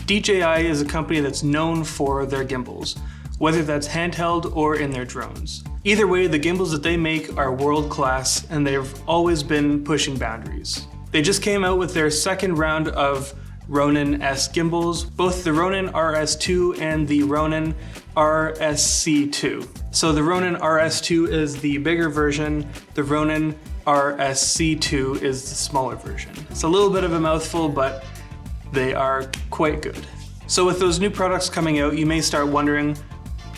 DJI is a company that's known for their gimbals, whether that's handheld or in their drones. Either way, the gimbals that they make are world class and they've always been pushing boundaries. They just came out with their second round of Ronin S gimbals, both the Ronin RS2 and the Ronin RSC2. So the Ronin RS2 is the bigger version, the Ronin RSC2 is the smaller version. It's a little bit of a mouthful, but they are quite good. So with those new products coming out, you may start wondering,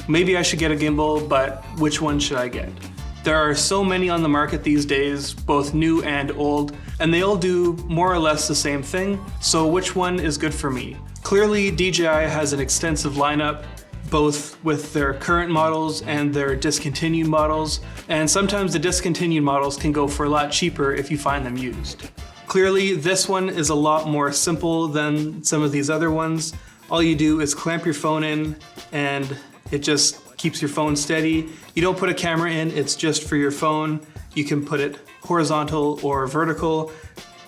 maybe I should get a gimbal, but which one should I get? There are so many on the market these days, both new and old, and they all do more or less the same thing, so which one is good for me? Clearly, DJI has an extensive lineup, both with their current models and their discontinued models, and sometimes the discontinued models can go for a lot cheaper if you find them used. Clearly, this one is a lot more simple than some of these other ones. All you do is clamp your phone in and it just keeps your phone steady. You don't put a camera in, it's just for your phone. You can put it horizontal or vertical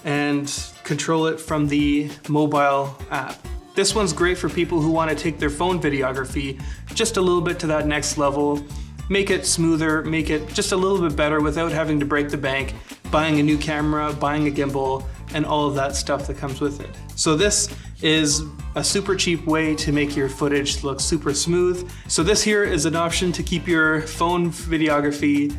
and control it from the mobile app. This one's great for people who want to take their phone videography just a little bit to that next level, make it smoother, make it just a little bit better without having to break the bank, buying a new camera, buying a gimbal, and all of that stuff that comes with it. So this is a super cheap way to make your footage look super smooth. So this here is an option to keep your phone videography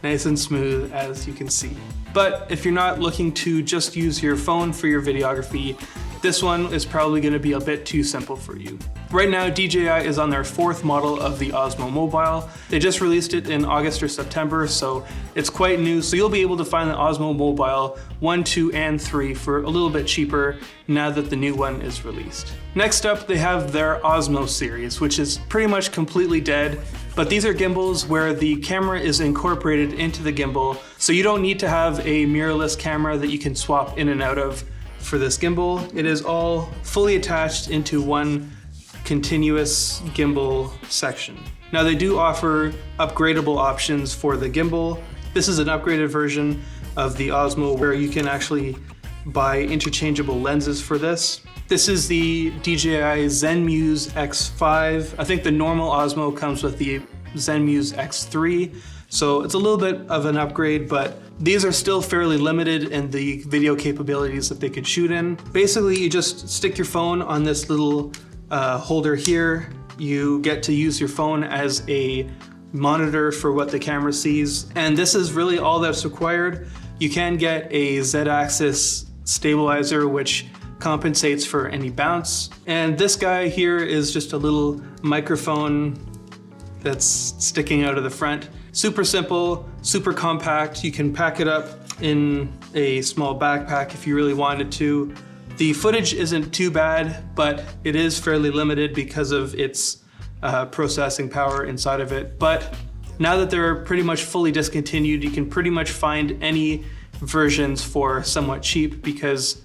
nice and smooth, as you can see. But if you're not looking to just use your phone for your videography, this one is probably going to be a bit too simple for you. Right now, DJI is on their 4th model of the Osmo Mobile. They just released it in August or September, so it's quite new. So you'll be able to find the Osmo Mobile 1, 2, and 3 for a little bit cheaper now that the new one is released. Next up, they have their Osmo series, which is pretty much completely dead, but these are gimbals where the camera is incorporated into the gimbal, so you don't need to have a mirrorless camera that you can swap in and out of for this gimbal. It is all fully attached into one continuous gimbal section. Now they do offer upgradable options for the gimbal. This is an upgraded version of the Osmo where you can actually buy interchangeable lenses for this. This is the DJI ZenMuse X5. I think the normal Osmo comes with the ZenMuse X3. So it's a little bit of an upgrade, but these are still fairly limited in the video capabilities that they could shoot in. Basically, you just stick your phone on this little holder here. You get to use your phone as a monitor for what the camera sees. And this is really all that's required. You can get a Z-axis stabilizer, which compensates for any bounce. And this guy here is just a little microphone that's sticking out of the front. Super simple, super compact. You can pack it up in a small backpack if you really wanted to. The footage isn't too bad, but it is fairly limited because of its processing power inside of it. But now that they're pretty much fully discontinued, you can pretty much find any versions for somewhat cheap because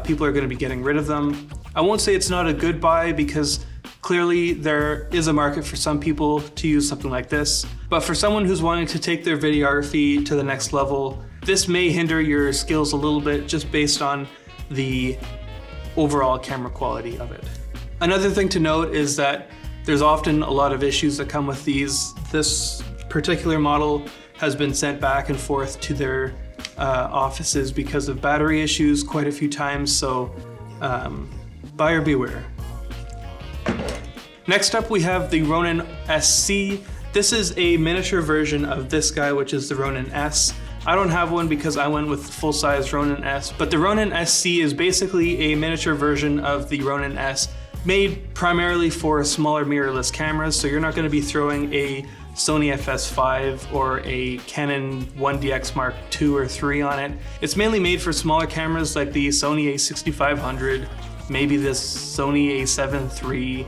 people are going to be getting rid of them. I won't say it's not a good buy because clearly there is a market for some people to use something like this, but for someone who's wanting to take their videography to the next level, this may hinder your skills a little bit just based on the overall camera quality of it. Another thing to note is that there's often a lot of issues that come with these. This particular model has been sent back and forth to their offices because of battery issues quite a few times, so buyer beware. Next up we have the Ronin SC. This is a miniature version of this guy, which is the Ronin S. I don't have one because I went with the full-size Ronin S, but the Ronin SC is basically a miniature version of the Ronin S, made primarily for smaller mirrorless cameras, so you're not going to be throwing a Sony FS5 or a Canon 1DX Mark II or III on it. It's mainly made for smaller cameras like the Sony a6500, maybe this Sony a7 III,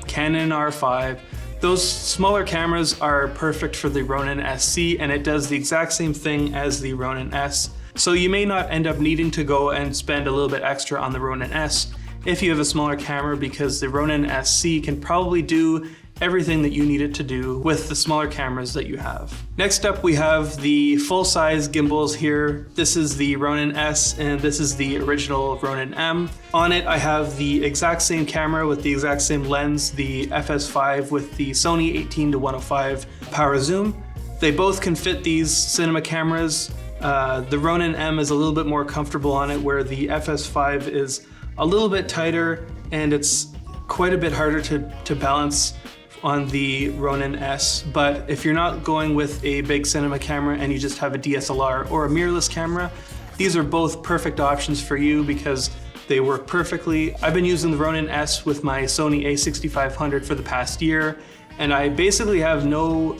Canon R5. Those smaller cameras are perfect for the Ronin SC, and it does the exact same thing as the Ronin S. So you may not end up needing to go and spend a little bit extra on the Ronin S if you have a smaller camera, because the Ronin SC can probably do everything that you need it to do with the smaller cameras that you have. Next up, we have the full-size gimbals here. This is the Ronin S and this is the original Ronin M. On it, I have the exact same camera with the exact same lens, the FS5 with the Sony 18-105 power zoom. They both can fit these cinema cameras. The Ronin M is a little bit more comfortable on it, where the FS5 is a little bit tighter and it's quite a bit harder to balance on the Ronin S. But if you're not going with a big cinema camera and you just have a DSLR or a mirrorless camera, these are both perfect options for you because they work perfectly. I've been using the Ronin S with my Sony a6500 for the past year, and I basically have no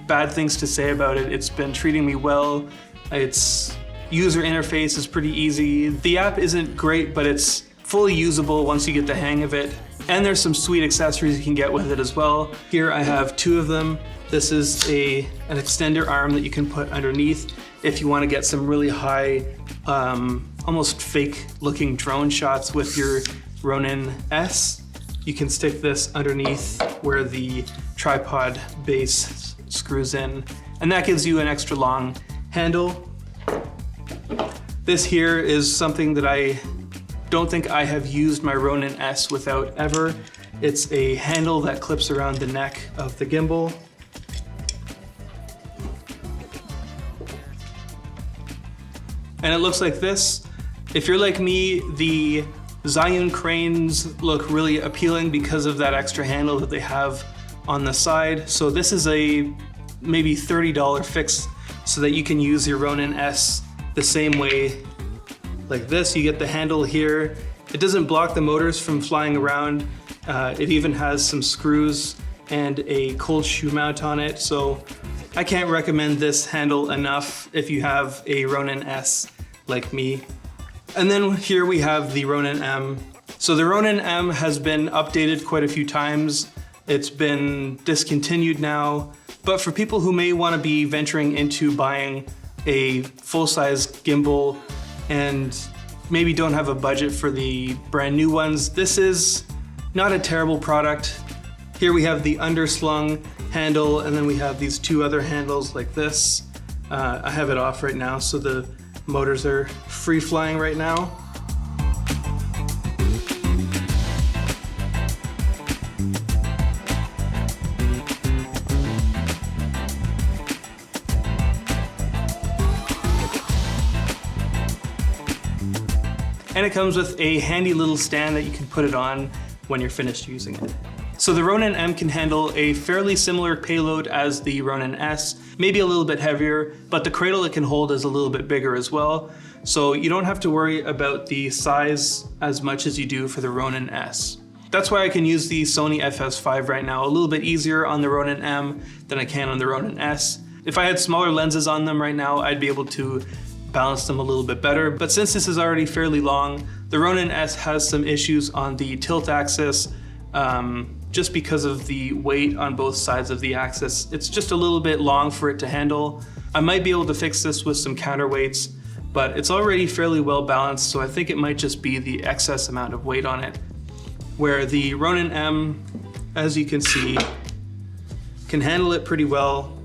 bad things to say about it. It's been treating me well. Its user interface is pretty easy. The app isn't great, but it's fully usable once you get the hang of it. And there's some sweet accessories you can get with it as well. Here I have two of them. This is an extender arm that you can put underneath if you want to get some really high, almost fake looking drone shots with your Ronin S. You can stick this underneath where the tripod base screws in, and that gives you an extra long handle. This here is something that I don't think I have used my Ronin S without ever. It's a handle that clips around the neck of the gimbal. And it looks like this. If you're like me, the Zhiyun cranes look really appealing because of that extra handle that they have on the side. So this is a maybe $30 fix so that you can use your Ronin S the same way like this. You get the handle here. It doesn't block the motors from flying around. It even has some screws and a cold shoe mount on it. So I can't recommend this handle enough if you have a Ronin S like me. And then here we have the Ronin M. So the Ronin M has been updated quite a few times. It's been discontinued now. But for people who may want to be venturing into buying a full-size gimbal and maybe don't have a budget for the brand new ones, this is not a terrible product. Here we have the underslung handle, and then we have these two other handles like this. I have it off right now, so the motors are free flying right now. And it comes with a handy little stand that you can put it on when you're finished using it. So the Ronin M can handle a fairly similar payload as the Ronin S, maybe a little bit heavier, but the cradle it can hold is a little bit bigger as well. So you don't have to worry about the size as much as you do for the Ronin S. That's why I can use the Sony FS5 right now a little bit easier on the Ronin M than I can on the Ronin S. If I had smaller lenses on them right now, I'd be able to balance them a little bit better. But since this is already fairly long, the Ronin S has some issues on the tilt axis, just because of the weight on both sides of the axis. It's just a little bit long for it to handle. I might be able to fix this with some counterweights, but it's already fairly well balanced, so I think it might just be the excess amount of weight on it. Where the Ronin M, as you can see, can handle it pretty well.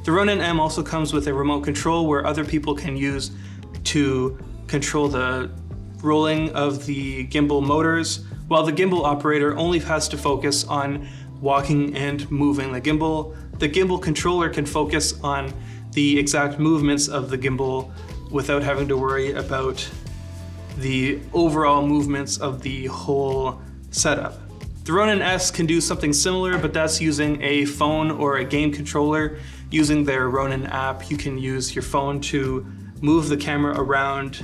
The Ronin M also comes with a remote control where other people can use to control the rolling of the gimbal motors, while the gimbal operator only has to focus on walking and moving the gimbal. The gimbal controller can focus on the exact movements of the gimbal without having to worry about the overall movements of the whole setup. The Ronin S can do something similar, but that's using a phone or a game controller. Using their Ronin app, you can use your phone to move the camera around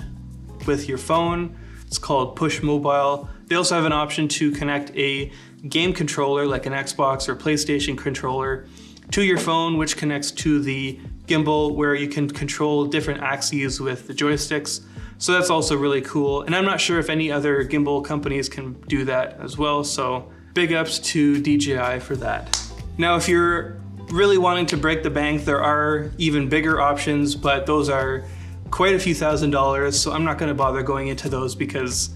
with your phone. It's called Push Mobile. They also have an option to connect a game controller like an Xbox or PlayStation controller to your phone, which connects to the gimbal, where you can control different axes with the joysticks. So that's also really cool. And I'm not sure if any other gimbal companies can do that as well. So big ups to DJI for that. Now, if you're really wanting to break the bank, there are even bigger options, but those are quite a few $1,000s. So I'm not gonna bother going into those because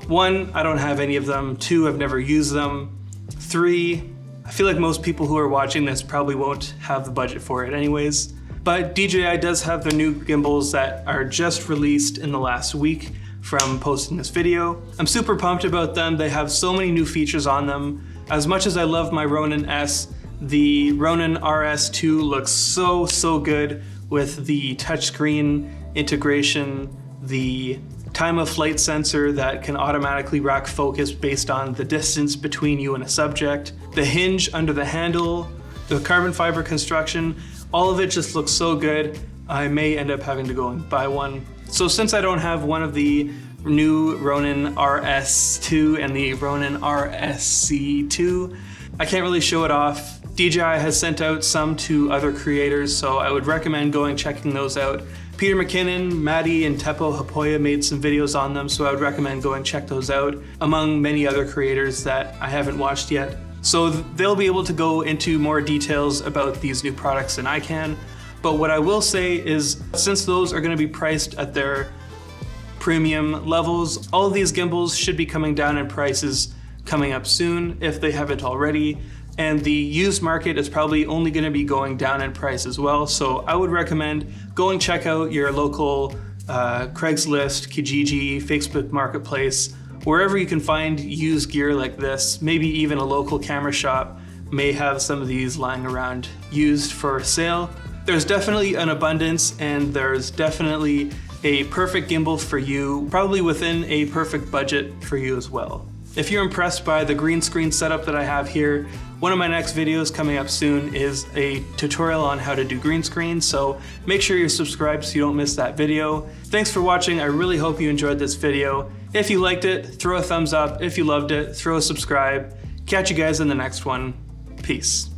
1, I don't have any of them. 2, I've never used them. 3, I feel like most people who are watching this probably won't have the budget for it anyways. But DJI does have their new gimbals that are just released in the last week from posting this video. I'm super pumped about them. They have so many new features on them. As much as I love my Ronin S, the Ronin RS2 looks so good with the touchscreen integration, the time of flight sensor that can automatically rack focus based on the distance between you and a subject, the hinge under the handle, the carbon fiber construction, all of it just looks so good. I may end up having to go and buy one. So since I don't have one of the new Ronin RS2 and the Ronin RSC2, I can't really show it off. DJI has sent out some to other creators, so I would recommend going checking those out. Peter McKinnon, Maddie, and Teppo Hapoya made some videos on them, so I would recommend going check those out, among many other creators that I haven't watched yet. So they'll be able to go into more details about these new products than I can. But what I will say is, since those are going to be priced at their premium levels, all of these gimbals should be coming down in prices coming up soon, if they haven't already. And the used market is probably only going to be going down in price as well. So I would recommend going check out your local Craigslist, Kijiji, Facebook Marketplace, wherever you can find used gear like this. Maybe even a local camera shop may have some of these lying around used for sale. There's definitely an abundance, and there's definitely a perfect gimbal for you, probably within a perfect budget for you as well. If you're impressed by the green screen setup that I have here, one of my next videos coming up soon is a tutorial on how to do green screen, so make sure you're subscribed so you don't miss that video. Thanks for watching. I really hope you enjoyed this video. If you liked it, throw a thumbs up. If you loved it, throw a subscribe. Catch you guys in the next one. Peace.